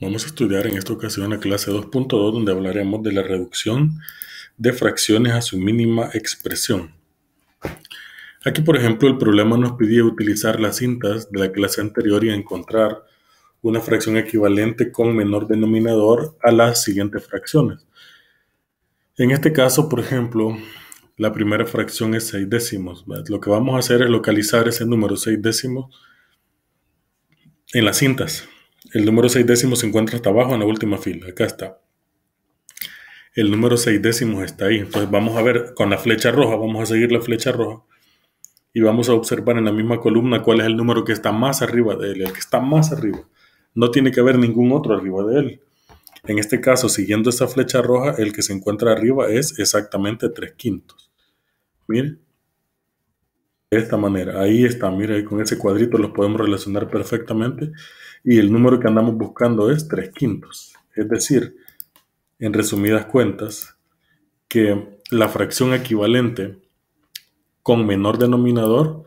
Vamos a estudiar en esta ocasión la clase 2.2 donde hablaremos de la reducción de fracciones a su mínima expresión. Aquí, por ejemplo, el problema nos pedía utilizar las cintas de la clase anterior y encontrar una fracción equivalente con menor denominador a las siguientes fracciones. En este caso, por ejemplo, la primera fracción es 6 décimos. ¿Verdad? Lo que vamos a hacer es localizar ese número 6 décimos en las cintas. El número 6 décimos se encuentra hasta abajo en la última fila. Acá está. El número 6 décimos está ahí. Entonces vamos a ver con la flecha roja, vamos a seguir la flecha roja y vamos a observar en la misma columna cuál es el número que está más arriba de él, el que está más arriba. No tiene que haber ningún otro arriba de él. En este caso, siguiendo esa flecha roja, el que se encuentra arriba es exactamente 3 quintos. Mire, de esta manera, ahí está, mire, ahí con ese cuadrito los podemos relacionar perfectamente y el número que andamos buscando es 3 quintos. Es decir, en resumidas cuentas, que la fracción equivalente con menor denominador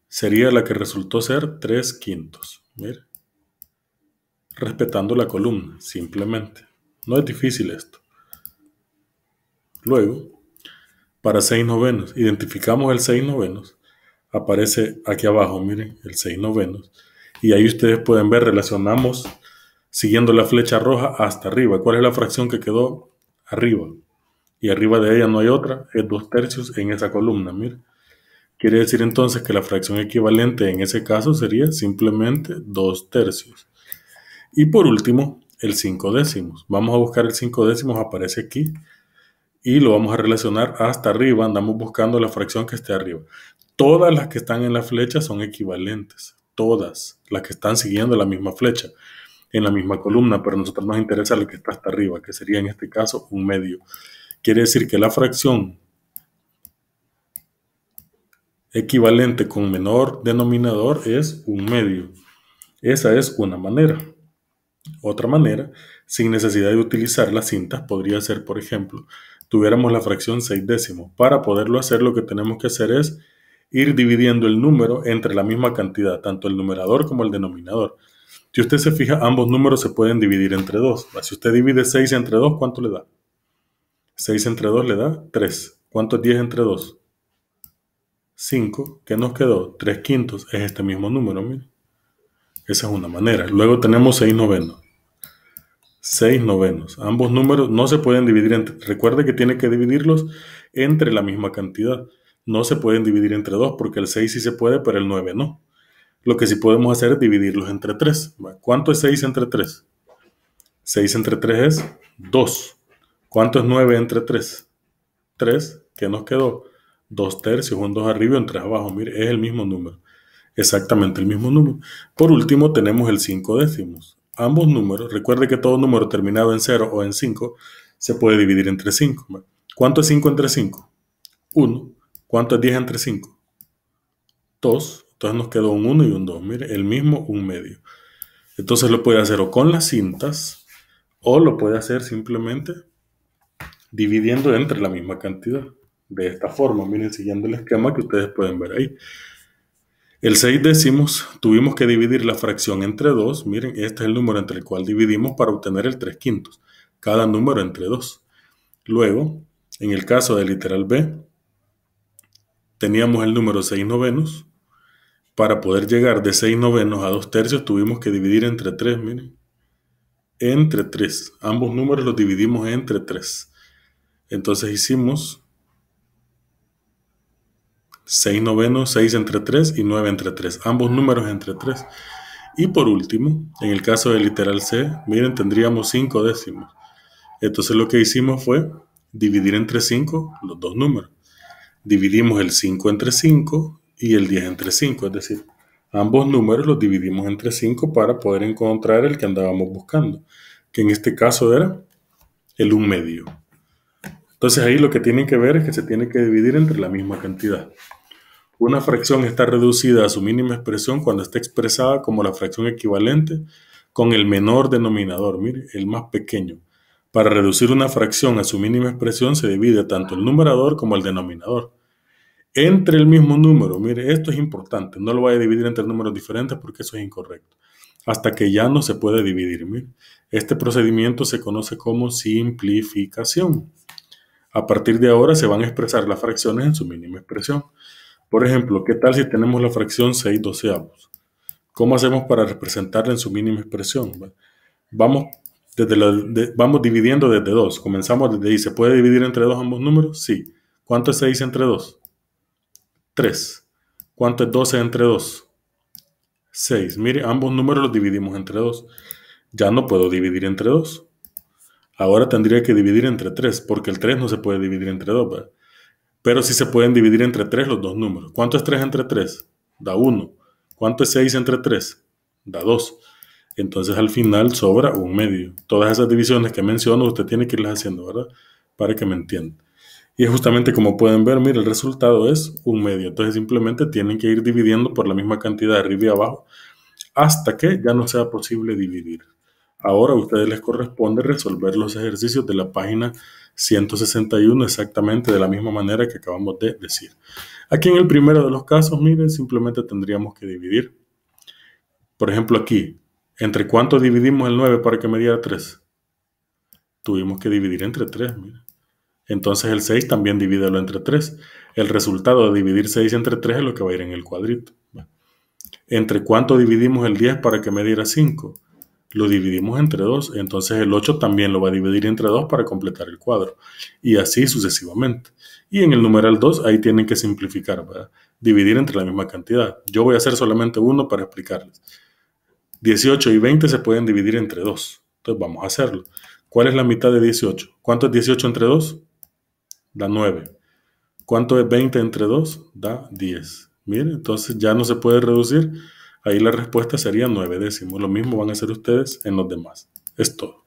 sería la que resultó ser 3 quintos. Mire, respetando la columna, simplemente. No es difícil esto. Luego, para 6 novenos, identificamos el 6 novenos. Aparece aquí abajo, miren, el 6 novenos. Y ahí ustedes pueden ver, relacionamos siguiendo la flecha roja hasta arriba. ¿Cuál es la fracción que quedó arriba? Y arriba de ella no hay otra, es 2 tercios en esa columna, miren. Quiere decir entonces que la fracción equivalente en ese caso sería simplemente 2 tercios. Y por último, el 5 décimos. Vamos a buscar el 5 décimos, aparece aquí. Y lo vamos a relacionar hasta arriba. Andamos buscando la fracción que esté arriba. Todas las que están en la flecha son equivalentes. Todas las que están siguiendo la misma flecha, en la misma columna. Pero a nosotros nos interesa lo que está hasta arriba, que sería en este caso un medio. Quiere decir que la fracción equivalente con menor denominador es un medio. Esa es una manera. Otra manera, sin necesidad de utilizar las cintas, podría ser, por ejemplo, tuviéramos la fracción 6 décimos. Para poderlo hacer, lo que tenemos que hacer es ir dividiendo el número entre la misma cantidad, tanto el numerador como el denominador. Si usted se fija, ambos números se pueden dividir entre 2. Si usted divide 6 entre 2, ¿cuánto le da? 6 entre 2 le da 3. ¿Cuánto es 10 entre 2? 5. ¿Qué nos quedó? 3 quintos. Es este mismo número, mire. Esa es una manera. Luego tenemos 6 novenos. 6 novenos. Ambos números no se pueden dividir entre... Recuerde que tiene que dividirlos entre la misma cantidad. No se pueden dividir entre 2 porque el 6 sí se puede, pero el 9 no. Lo que sí podemos hacer es dividirlos entre 3. ¿Cuánto es 6 entre 3? 6 entre 3 es 2. ¿Cuánto es 9 entre 3? 3. ¿Qué nos quedó? 2 tercios, un 2 arriba y un 3 abajo. Mire, es el mismo número. Exactamente el mismo número. Por último, tenemos el 5 décimos. Ambos números, recuerde que todo número terminado en 0 o en 5 se puede dividir entre 5. ¿Cuánto es 5 entre 5? 1. ¿Cuánto es 10 entre 5? 2. Entonces nos quedó un 1 y un 2. Mire, el mismo un medio. Entonces lo puede hacer o con las cintas o lo puede hacer simplemente dividiendo entre la misma cantidad. De esta forma, miren, siguiendo el esquema que ustedes pueden ver ahí. El 6 décimos tuvimos que dividir la fracción entre 2. Miren, este es el número entre el cual dividimos para obtener el 3 quintos. Cada número entre 2. Luego, en el caso del literal B, teníamos el número 6 novenos. Para poder llegar de 6 novenos a 2 tercios tuvimos que dividir entre 3, miren. Entre 3. Ambos números los dividimos entre 3. Entonces hicimos 6 novenos, 6 entre 3 y 9 entre 3. Ambos números entre 3. Y por último, en el caso del literal C, miren, tendríamos 5 décimos. Entonces lo que hicimos fue dividir entre 5 los dos números. Dividimos el 5 entre 5 y el 10 entre 5. Es decir, ambos números los dividimos entre 5 para poder encontrar el que andábamos buscando, que en este caso era el 1 medio. Entonces ahí lo que tienen que ver es que se tiene que dividir entre la misma cantidad. Una fracción está reducida a su mínima expresión cuando está expresada como la fracción equivalente con el menor denominador, mire, el más pequeño. Para reducir una fracción a su mínima expresión se divide tanto el numerador como el denominador. Entre el mismo número, mire, esto es importante, no lo vaya a dividir entre números diferentes porque eso es incorrecto. hasta que ya no se puede dividir. Mire, este procedimiento se conoce como simplificación. A partir de ahora se van a expresar las fracciones en su mínima expresión. Por ejemplo, ¿qué tal si tenemos la fracción 6/12? ¿Cómo hacemos para representarla en su mínima expresión? Vamos, vamos dividiendo desde 2. Comenzamos desde ahí. ¿Se puede dividir entre 2 ambos números? Sí. ¿Cuánto es 6 entre 2? 3. ¿Cuánto es 12 entre 2? 6. Mire, ambos números los dividimos entre 2. Ya no puedo dividir entre 2. Ahora tendría que dividir entre 3, porque el 3 no se puede dividir entre 2, ¿verdad? Pero sí se pueden dividir entre 3 los dos números. ¿Cuánto es 3 entre 3? Da 1. ¿Cuánto es 6 entre 3? Da 2. Entonces al final sobra un medio. Todas esas divisiones que menciono usted tiene que irlas haciendo, ¿verdad? Para que me entienda. Y justamente como pueden ver, mire, el resultado es un medio. Entonces simplemente tienen que ir dividiendo por la misma cantidad de arriba y abajo hasta que ya no sea posible dividir. Ahora a ustedes les corresponde resolver los ejercicios de la página 161 exactamente de la misma manera que acabamos de decir. Aquí en el primero de los casos, miren, simplemente tendríamos que dividir. Por ejemplo aquí, ¿entre cuánto dividimos el 9 para que me diera 3? Tuvimos que dividir entre 3, miren. Entonces el 6 también divídelo entre 3. El resultado de dividir 6 entre 3 es lo que va a ir en el cuadrito. ¿Entre cuánto dividimos el 10 para que me diera 5? Lo dividimos entre 2, entonces el 8 también lo va a dividir entre 2 para completar el cuadro. Y así sucesivamente. Y en el numeral 2, ahí tienen que simplificar, ¿verdad? Dividir entre la misma cantidad. Yo voy a hacer solamente uno para explicarles. 18 y 20 se pueden dividir entre 2. Entonces vamos a hacerlo. ¿Cuál es la mitad de 18? ¿Cuánto es 18 entre 2? Da 9. ¿Cuánto es 20 entre 2? Da 10. Miren, entonces ya no se puede reducir. Ahí la respuesta sería 9 décimos. Lo mismo van a hacer ustedes en los demás. Es todo.